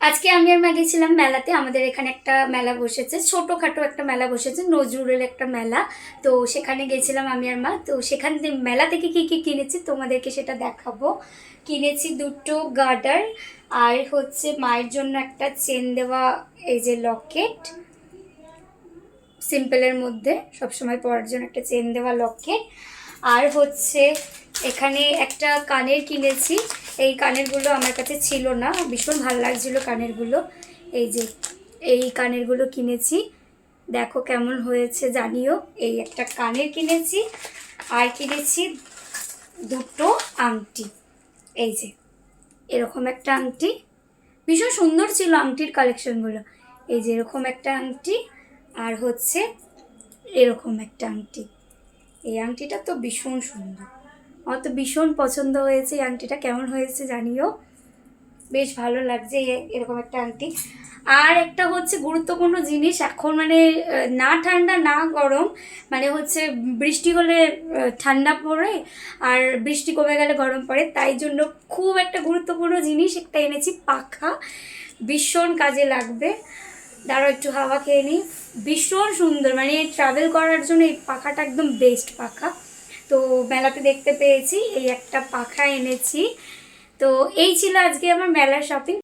আজকে আমি আর মা গেছিলাম মেলাতে। আমাদের এখানে একটা মেলা বসেছে, ছোটোখাটো একটা মেলা বসেছে, নজরুলের একটা মেলা। তো সেখানে গেছিলাম আমি আর মা। তো সেখান থেকে মেলা থেকে কী কী কিনেছি তোমাদেরকে সেটা দেখাবো। কিনেছি দুটো গার্ডার, আর হচ্ছে মায়ের জন্য একটা চেন দেওয়া এই যে লকেট, সিম্পলের মধ্যে সবসময় পরার জন্য একটা চেন দেওয়া লকেট। আর হচ্ছে এখানে একটা কানের কিনেছি। এই কানেরগুলো আমার কাছে ছিল না, ভীষণ ভালো লাগছিল কানেরগুলো। এই যে এই কানেরগুলো কিনেছি, দেখো কেমন হয়েছে জানিও। এই একটা কানের কিনেছি, আর কিনেছি দুটো আংটি। এই যে এরকম একটা আংটি, ভীষণ সুন্দর ছিল আংটির কালেকশনগুলো। এই যে এরকম একটা আংটি, আর হচ্ছে এরকম একটা আংটি। এই আংটিটা তো ভীষণ সুন্দর, আমার তো ভীষণ পছন্দ হয়েছে। এই আংটিটা কেমন হয়েছে জানিও, বেশ ভালো লাগছে এরকম একটা আংটি। আর একটা হচ্ছে গুরুত্বপূর্ণ জিনিস, এখন মানে না ঠান্ডা না গরম, মানে হচ্ছে বৃষ্টি হলে ঠান্ডা পড়ে, আর বৃষ্টি কমে গেলে গরম পড়ে, তাই জন্য খুব একটা গুরুত্বপূর্ণ জিনিস একটা এনেছি, পাখা। ভীষণ কাজে লাগবে। দাঁড়াও একটু হাওয়া খেয়ে নিই। ভীষণ সুন্দর, মানে ট্রাভেল করার জন্য এই পাখাটা একদম বেস্ট পাখা। তো মেলাতে দেখতে পেয়েছি, এই একটা পাখা এনেছি। তো এই ছিল আজকে আমার মেলার শপিং।